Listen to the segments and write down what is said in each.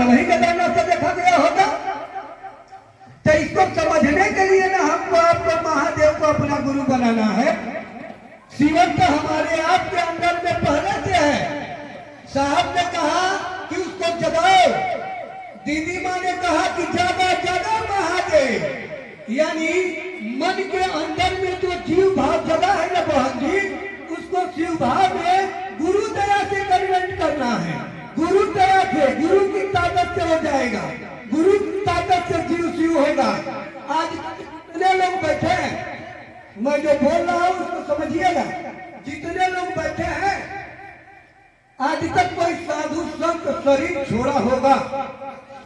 नहीं केदारनाथ से देखा गया होगा। तो इसको समझने के लिए ना हमको आपको महादेव को अपना गुरु बनाना है। शिवन तो हमारे आपके अंदर में पहले से है। साहब ने कहा कि उसको जगाओ, दीदी माँ ने कहा कि जागा जागा महादेव। यानी मन के अंदर में जो जीव भाव जगा है ना बहन जी, उसको शिव भाव में गुरु दया से कन्वर्ट करना है। गुरु दया से, गुरु की ताकत से हो जाएगा, गुरु की ताकत से जीव शिव होगा। आज जितने लोग बैठे हैं, मैं जो बोल रहा हूँ उसको समझिएगा, जितने लोग बैठे हैं आज तक कोई साधु संत शरीर छोड़ा होगा,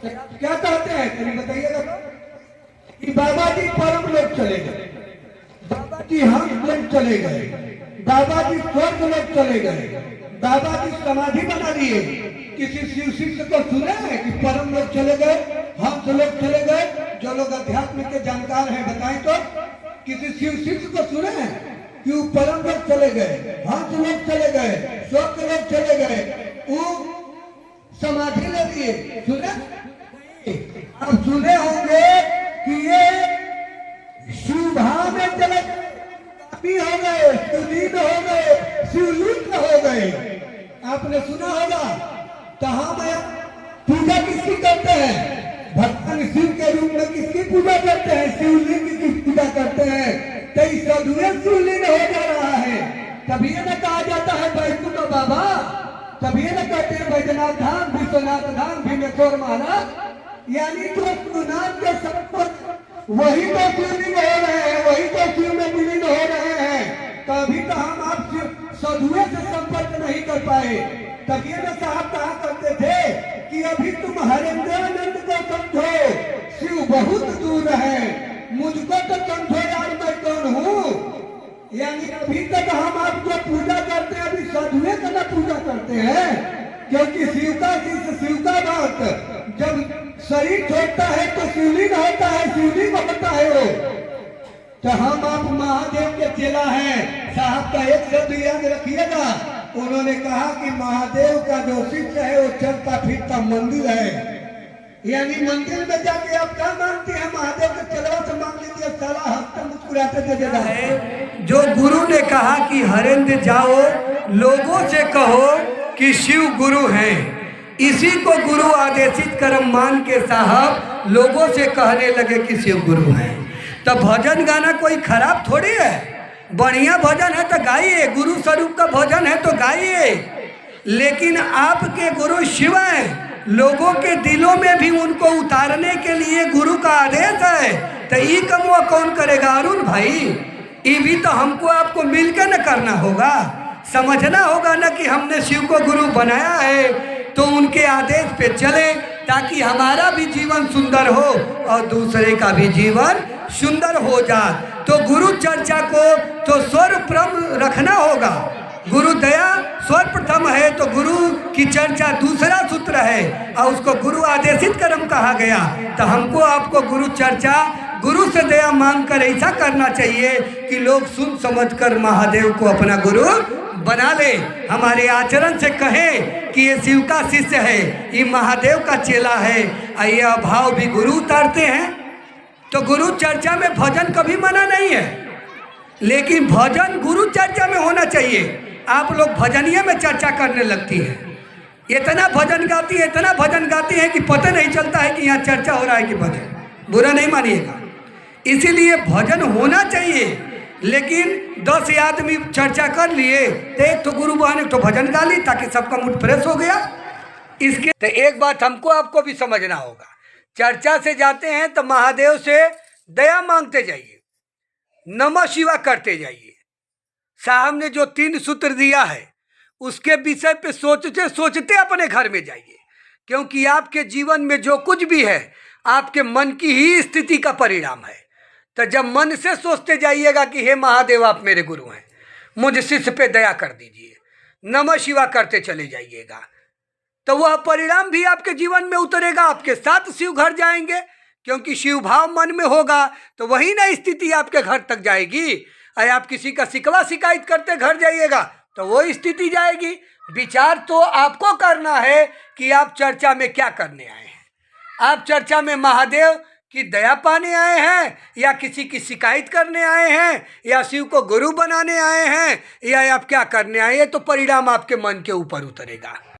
क्या कहते हैं कहीं बताइएगा कि बाबा जी परम लोग चले गए, बाबा जी हम लोग चले गए, बाबा जी स्वर्ग लोग चले गए, बाबा जी समाधि बना दिए। किसी शिव शिष्य को सुने हैं कि परम लोग चले गए, हंस लोग चले गए? जो लोग अध्यात्म के जानकार हैं बताएं तो, किसी शिव शिष्य को सुने हैं कि वो परम लोग चले गए, हंस लोग चले गए, स्वर्ग लोग चले गए, वो समाधि ले लिए? सुने? अब सुने होंगे कि ये शिवभाव में चले हो गए, शिवलीन हो गए, शिवलिंग हो गए। आपने सुना होगा। तो हम पूजा किसकी करते हैं? भगवान शिव के रूप में किसकी पूजा करते हैं? शिवलिंग की पूजा करते हैं। तो इस शिवलिंग हो जा रहा है। तभी न कहा जाता है वैकुंठ बाबा, तभी न कहते हैं बैजनाथ धाम, विश्वनाथ धाम, भीमेश्वर महाराज। यानी तो शिवनाथ के सब वही तो शिवलिंग हो रहे हैं, वही तो शिव में विलीन हो रहे हैं। तभी तो हम आप साधुओं से संपर्क नहीं कर पाए। तभी में साहब कहा करते थे कि अभी तुम हरेंद्रानंद को समझो, शिव बहुत दूर है, मुझको तो समझो यार मैं कौन हूँ। यानी अभी तक हम आपको पूजा करते हैं, अभी साधुओं का ना पूजा करते हैं। क्योंकि शिव का शिव का बात जब शरीर छोड़ता है तो शिवलिंग होता है, शिवलिंग होता है वो। तो हम आप महादेव के चेला हैं। साहब का एक शब्द याद रखिएगा, उन्होंने कहा कि महादेव का जो शिष्य है वो चलता फिरता मंदिर है। यानी मंदिर में जाके आप क्या मांगते हैं? महादेव के चेला से मांग लीजिए, सारा हफ्ता मुस्कुराते दे देगा। जो गुरु ने कहा कि हरेंद्र जाओ लोगों से कहो कि शिव गुरु हैं, इसी को गुरु आदेशित कर्म मान के साहब लोगों से कहने लगे कि शिव गुरु हैं। तो भजन गाना कोई खराब थोड़ी है, बढ़िया भजन है तो गाइए, गुरु स्वरूप का भजन है तो गाइए। लेकिन आपके गुरु शिव हैं, लोगों के दिलों में भी उनको उतारने के लिए गुरु का आदेश है। तो ये कम वो कौन करेगा अरुण भाई? ये भी तो हमको आपको मिलकर न करना होगा, समझना होगा ना कि हमने शिव को गुरु बनाया है तो उनके आदेश पे चले, ताकि हमारा भी जीवन सुंदर हो और दूसरे का भी जीवन सुंदर हो जाए। तो गुरु चर्चा को तो सर्वप्रथम रखना होगा। गुरु दया सर्वप्रथम है तो गुरु की चर्चा दूसरा सूत्र है और उसको गुरु आदेशित कर्म कहा गया। तो हमको आपको गुरु चर्चा, गुरु से दया मांगकर ऐसा करना चाहिए कि लोग सुन समझकर महादेव को अपना गुरु बना ले। हमारे आचरण से कहें कि ये शिव का शिष्य है, ये महादेव का चेला है। ये अभाव भी गुरु उतारते हैं। तो गुरु चर्चा में भजन कभी मना नहीं है, लेकिन भजन गुरु चर्चा में होना चाहिए। आप लोग भजनिया में चर्चा करने लगती है, इतना भजन गाती है, इतना भजन गाती है कि पता नहीं चलता है कि यहाँ चर्चा हो रहा है कि भजन। बुरा नहीं मानिएगा, इसीलिए भजन होना चाहिए। लेकिन 10 आदमी चर्चा कर लिए तो एक तो गुरु बहन एक तो भजन गा ली, ताकि सबका मूड फ्रेश हो गया। इसके तो एक बात हमको आपको भी समझना होगा, चर्चा से जाते हैं तो महादेव से दया मांगते जाइए, नमः शिवाय करते जाइए। साहब ने जो 3 सूत्र दिया है उसके विषय पे सोचते सोचते अपने घर में जाइए, क्योंकि आपके जीवन में जो कुछ भी है आपके मन की ही स्थिति का परिणाम है। तो जब मन से सोचते जाइएगा कि हे महादेव आप मेरे गुरु हैं, मुझ शिष्य पे दया कर दीजिए, नमः शिवाय करते चले जाइएगा, तो वह परिणाम भी आपके जीवन में उतरेगा। आपके साथ शिव घर जाएंगे, क्योंकि शिव भाव मन में होगा तो वही ना स्थिति आपके घर तक जाएगी। अरे आप किसी का शिकवा शिकायत करते घर जाइएगा तो वो स्थिति जाएगी। विचार तो आपको करना है कि आप चर्चा में क्या करने आए हैं। आप चर्चा में महादेव की दया पाने आए हैं, या किसी की शिकायत करने आए हैं, या शिव को गुरु बनाने आए हैं, या आप क्या करने आए हैं, तो परिणाम आपके मन के ऊपर उतरेगा।